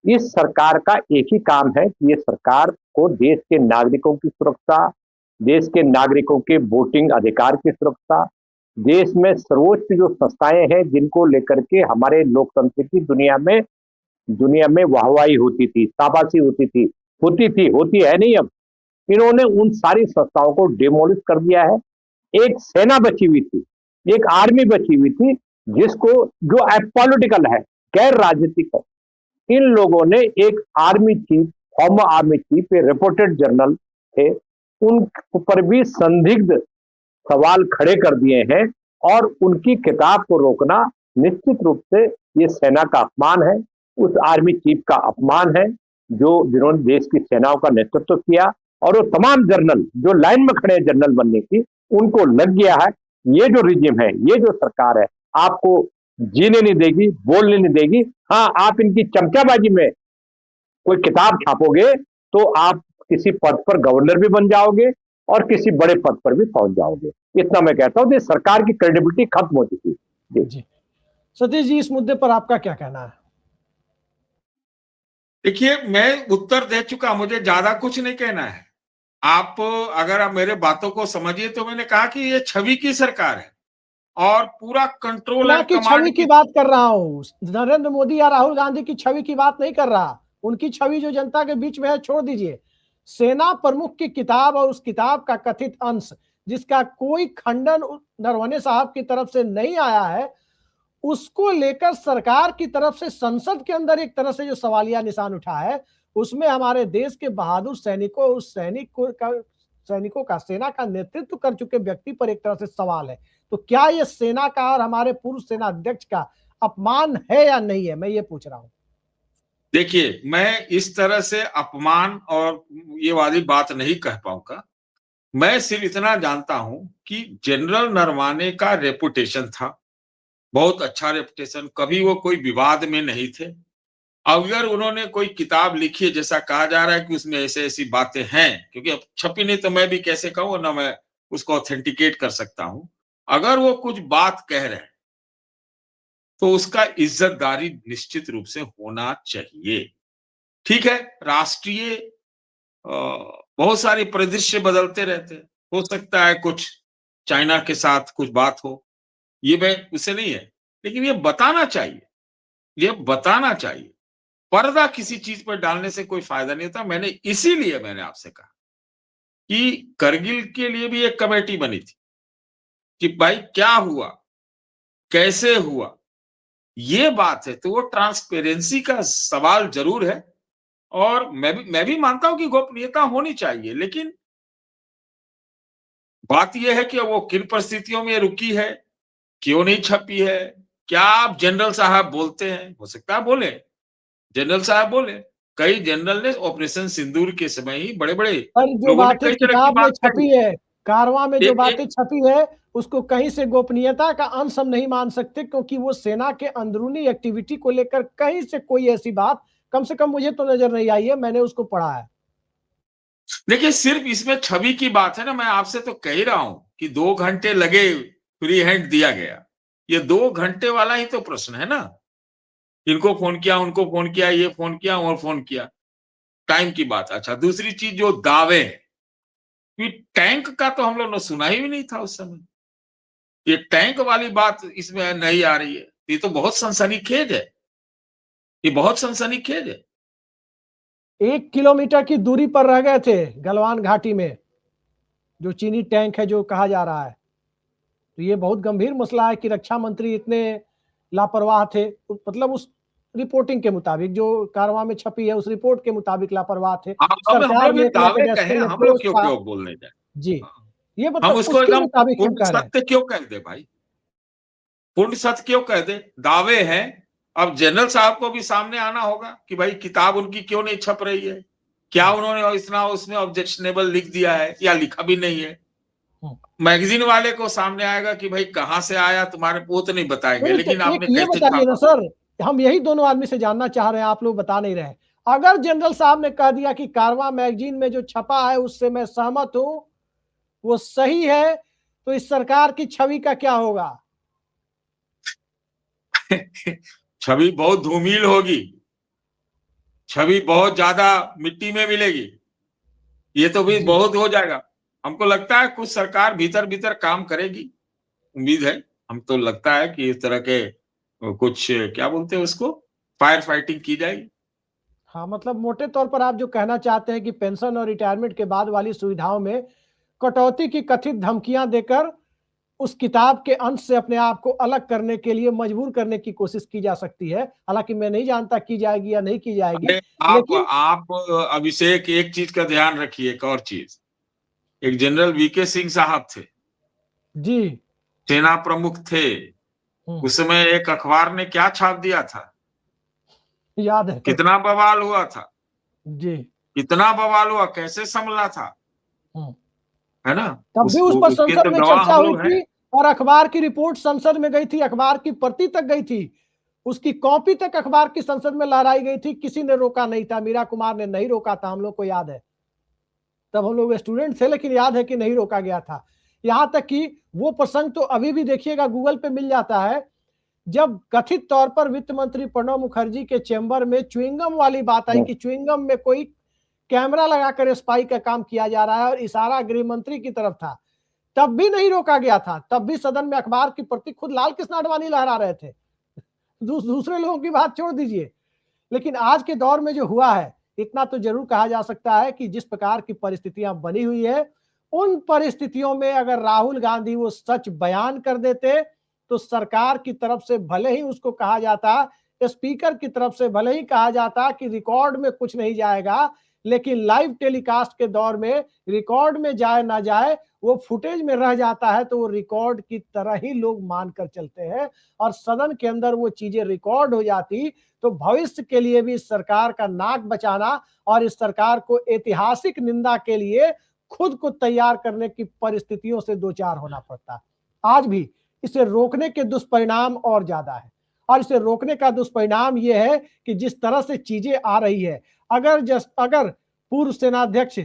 इस सरकार का एक ही काम है कि ये सरकार को देश के नागरिकों की सुरक्षा, देश के नागरिकों के वोटिंग अधिकार की सुरक्षा, देश में सर्वोच्च जो संस्थाएं हैं जिनको लेकर के हमारे लोकतंत्र की दुनिया में वाहवाही होती थी, शाबाशी होती है नहीं। अब इन्होंने उन सारी संस्थाओं को डिमोलिश कर दिया है। एक सेना बची हुई थी, एक आर्मी बची हुई थी, जिसको, जो एपॉलिटिकल है, गैर राजनीतिक है। इन लोगों ने एक army chief, farmer army chief, reported general थे, उन पर भी संदिग्ध सवाल खड़े कर दिए हैं। और उनकी किताब को रोकना निश्चित रूप से ये सेना का अपमान है, उस आर्मी चीफ का अपमान है जिन्होंने देश की सेनाओं का नेतृत्व किया। और वो तमाम जनरल जो लाइन में खड़े हैं जनरल बनने की, उनको लग गया है ये जो रिजिम है, ये जो सरकार है, आपको जीने नहीं देगी, बोलने नहीं देगी। हाँ, आप इनकी चमचाबाजी में कोई किताब छापोगे तो आप किसी पद पर गवर्नर भी बन जाओगे और किसी बड़े पद पर भी पहुंच जाओगे। इतना मैं कहता हूं कि सरकार की क्रेडिबिलिटी खत्म हो चुकी है। जी सतीश जी, इस मुद्दे पर आपका क्या कहना है? देखिए, मैं उत्तर दे चुका, मुझे ज्यादा कुछ नहीं कहना है। अगर आप मेरे बातों को समझिए तो मैंने कहा कि ये छवि की सरकार है और पूरा कंट्रोल एंड की कमांड छवि की बात कर रहा हूँ। नरेंद्र मोदी या राहुल गांधी की छवि की बात नहीं कर रहा। उनकी छवि जो जनता के बीच में है छोड़ दीजिए। सेना प्रमुख की किताब और उस किताब का कथित अंश, जिसका कोई खंडन नरवणे साहब की तरफ से नहीं आया है, उसको लेकर सरकार की तरफ से संसद के अंदर एक तरह से जो सवालिया निशान उठा है, उसमें हमारे देश के बहादुर सैनिकों, उस सैनिकों का, सेना का नेतृत्व कर चुके व्यक्ति पर एक तरह से सवाल है। तो क्या ये सेना का और हमारे पूर्व सेना अध्यक्ष का अपमान है या नहीं है, मैं ये पूछ रहा हूं। देखिए, मैं इस तरह से अपमान और ये वाली बात नहीं कह पाऊंगा। मैं सिर्फ इतना जानता हूं कि जनरल नरवाने का रेपुटेशन था, बहुत अच्छा रेपुटेशन, कभी वो कोई विवाद में नहीं थे। अगर उन्होंने कोई किताब लिखी है, जैसा कहा जा रहा है कि उसमें ऐसी बातें हैं, क्योंकि अब छपी नहीं तो मैं भी कैसे कहूं, ना मैं उसको ऑथेंटिकेट कर सकता हूं। अगर वो कुछ बात कह रहे हैं तो उसका इज्जतदारी निश्चित रूप से होना चाहिए। ठीक है, राष्ट्रीय बहुत सारे परिदृश्य बदलते रहते हैं, हो सकता है कुछ चाइना के साथ कुछ बात हो, ये मैं उसे नहीं है, लेकिन ये बताना चाहिए। पर्दा किसी चीज पर डालने से कोई फायदा नहीं होता। इसीलिए मैंने आपसे कहा कि करगिल के लिए भी एक कमेटी बनी थी कि भाई क्या हुआ, कैसे हुआ, ये बात है। तो वो ट्रांसपेरेंसी का सवाल जरूर है और मैं भी मानता हूं कि गोपनीयता होनी चाहिए, लेकिन बात यह है कि वो किन परिस्थितियों में रुकी है, क्यों नहीं छपी है। क्या आप जनरल साहब बोलते हैं, हो सकता है बोले, जनरल साहब बोले, कई जनरल ने ऑपरेशन सिंदूर के समय ही बड़े-बड़े जो लोगों ने बातें कई तरह की किताब में बात छपी कही। है, कारवां में जो एक बातें छपी है, उसको कहीं से गोपनीयता का अंश हम नहीं मान सकते, क्योंकि वो सेना के अंदरूनी एक्टिविटी को लेकर कहीं से कोई ऐसी बात, कम से कम मुझे तो नजर नहीं आई है, मैंने उसको पढ़ा है। देखिए, सिर्फ इसमें छवि की बात है ना, मैं आपसे तो कह ही रहा हूं कि 2 घंटे लगे, फ्री हैंड दिया गया। ये 2 घंटे वाला ही तो प्रश्न है ना। इनको फोन किया, उनको फोन किया, ये फोन किया और फोन किया। टाइम की बात। अच्छा, दूसरी चीज जो दावे हैं, कि टैंक का तो हम लोग ने सुना ही नहीं था उस समय। ये टैंक वाली बात इसमें नहीं आ रही है, ये तो बहुत सनसनीखेज है, ये बहुत सनसनीखेज है। 1 किलोमीटर की दूरी पर रह गए थे गलवान घाटी में जो चीनी टैंक है जो कहा जा रहा है। तो ये बहुत गंभीर मसला है कि रक्षा मंत्री इतने लापरवाह थे, मतलब उस रिपोर्टिंग के मुताबिक जो कारवां में छपी है उस रिपोर्ट के मुताबिक लापरवाह थे। हम सरकार लोग में ये एक दावे कहें, पेडेस्टल हम लोग अप्रोच क्यों था। क्यों बोलने जाए? जी, ये हम मतलब उसको उसके एकदम मुताबिक हम पूर्ण कह रहे हैं। सत्य क्यों कह दे भाई? पूर्ण सत्य क्यों कह दे? दावे हैं। अब जनरल साहब को भी सामने आना होगा कि भाई किताब उनकी क्यों नहीं छप रही है, क्या उन्होंने इतना उसमें ऑब्जेक्शनेबल लिख दिया है या लिखा भी नहीं है। मैगजीन वाले को सामने आएगा कि भाई कहां से आया तुम्हारे, वो तो नहीं बताएंगे, तो लेकिन एक आपने ये कैसे बताइए ना छापा? सर, हम यही दोनों आदमी से जानना चाह रहे हैं, आप लोग बता नहीं रहे। अगर जनरल साहब ने कह दिया कि कारवां मैगजीन में जो छपा है उससे मैं सहमत हूं, वो सही है, तो इस सरकार की छवि का क्या होगा? छवि बहुत धूमिल होगी, छवि बहुत ज्यादा मिट्टी में मिलेगी, ये तो भी जी। बहुत हो जाएगा। हमको लगता है कुछ सरकार भीतर भीतर काम करेगी, उम्मीद है। हम तो लगता है कि इस तरह के कुछ, क्या बोलते हैं उसको, फायर फाइटिंग की जाएगी। हाँ, मतलब मोटे तौर पर आप जो कहना चाहते हैं कि पेंशन और रिटायरमेंट के बाद वाली सुविधाओं में कटौती की कथित धमकियां देकर उस किताब के अंश से अपने आप को अलग करने के लिए मजबूर करने की कोशिश की जा सकती है। हालांकि मैं नहीं जानता की जाएगी या नहीं की जाएगी, अरे लेकिन आप अभिषेक एक चीज का ध्यान रखिए, एक और चीज। एक जनरल वीके सिंह साहब थे, जी। सेना प्रमुख थे। हम्म, उस समय एक अखबार ने क्या छाप दिया था, याद है। कितना बवाल हुआ था, जी। कितना बवाल हुआ, कैसे संभला था, हम्म। है ना? तब भी उस पर उसके संसद तो में गवाह चर्चा हम हुई लोग हैं। थी और अखबार की रिपोर्ट संसद में गई थी, अखबार की प्रति तक गई थी, उसकी कॉपी तक अखबार की संसद में लहराई गई थी, किसी ने रोका नहीं था। मीरा कुमार ने नहीं रोका था, हम लोग को याद है। तब हम लोग स्टूडेंट थे, लेकिन याद है कि नहीं रोका गया था। यहां तक कि वो प्रसंग तो अभी भी देखिएगा गूगल पे मिल जाता है, जब कथित तौर पर वित्त मंत्री प्रणब मुखर्जी के चेंबर में च्युइंगम वाली बात आई कि च्युइंगम में कोई कैमरा लगाकर स्पाई का काम किया जा रहा है और इशारा गृह मंत्री की तरफ था, तब भी नहीं रोका गया था। तब भी सदन में अखबार की प्रति खुद लाल कृष्ण आडवाणी लहरा रहे थे। दूसरे लोगों की बात छोड़ दीजिए। लेकिन आज के दौर में जो हुआ है, इतना तो जरूर कहा जा सकता है कि जिस प्रकार की परिस्थितियां बनी हुई है, उन परिस्थितियों में अगर राहुल गांधी वो सच बयान कर देते तो सरकार की तरफ से भले ही उसको कहा जाता, स्पीकर की तरफ से भले ही कहा जाता कि रिकॉर्ड में कुछ नहीं जाएगा, लेकिन लाइव टेलीकास्ट के दौर में रिकॉर्ड में जाए ना जाए, वो फुटेज में रह जाता है तो वो रिकॉर्ड की तरह ही लोग मानकर चलते हैं और सदन के अंदर वो चीजें रिकॉर्ड हो जाती तो भविष्य के लिए भी इस सरकार का नाक बचाना और इस सरकार को ऐतिहासिक निंदा के लिए खुद को तैयार करने की परिस्थितियों से दो चार होना पड़ता। आज भी इसे रोकने के दुष्परिणाम और ज्यादा है और इसे रोकने का दुष्परिणाम यह है कि जिस तरह से चीजें आ रही है, अगर पूर्व सेनाध्यक्ष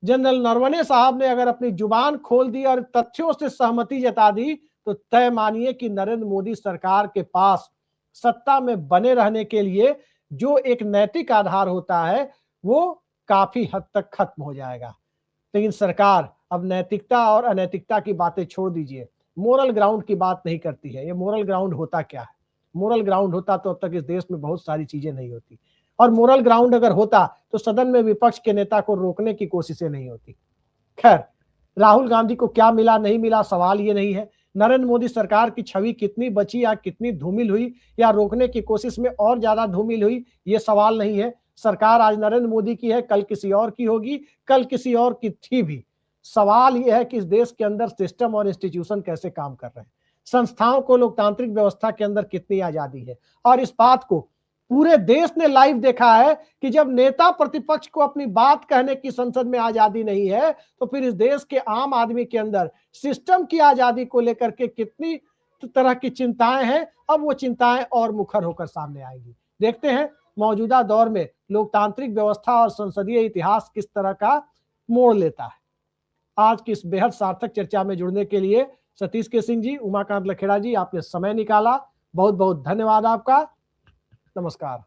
जनरल नरवणे साहब ने अगर अपनी जुबान खोल दी और तथ्यों से सहमति जता दी तो तय मानिए कि नरेंद्र मोदी सरकार के पास सत्ता में बने रहने के लिए जो एक नैतिक आधार होता है वो काफी हद तक खत्म हो जाएगा। लेकिन सरकार अब नैतिकता और अनैतिकता की बातें छोड़ दीजिए, मोरल ग्राउंड की बात नहीं करती है। ये मोरल ग्राउंड होता क्या है? मोरल ग्राउंड होता तो अब तक इस देश में बहुत सारी चीजें नहीं होती, और मोरल ग्राउंड अगर होता तो सदन में विपक्ष के नेता को रोकने की कोशिशें नहीं होती। खैर, राहुल गांधी को क्या मिला नहीं मिला सवाल ये नहीं है, नरेंद्र मोदी सरकार की छवि कितनी बची या कितनी धूमिल हुई या रोकने की कोशिश में और ज्यादा धूमिल हुई, ये सवाल नहीं है। सरकार आज नरेंद्र मोदी की है, कल किसी और की होगी, कल किसी और की थी भी। सवाल यह है कि इस देश के अंदर सिस्टम और इंस्टीट्यूशन कैसे काम कर रहे हैं, संस्थाओं को लोकतांत्रिक व्यवस्था के अंदर कितनी आजादी है। और इस बात को पूरे देश ने लाइव देखा है कि जब नेता प्रतिपक्ष को अपनी बात कहने की संसद में आजादी नहीं है तो फिर इस देश के आम आदमी के अंदर सिस्टम की आजादी को लेकर के कितनी तरह की चिंताएं हैं। अब वो चिंताएं और मुखर होकर सामने आएंगी। देखते हैं मौजूदा दौर में लोकतांत्रिक व्यवस्था और संसदीय इतिहास किस तरह का मोड़ लेता है। आज की इस बेहद सार्थक चर्चा में जुड़ने के लिए सतीश के सिंह जी, उमाकांत लखेड़ा जी, आपने समय निकाला, बहुत बहुत धन्यवाद आपका। नमस्कार।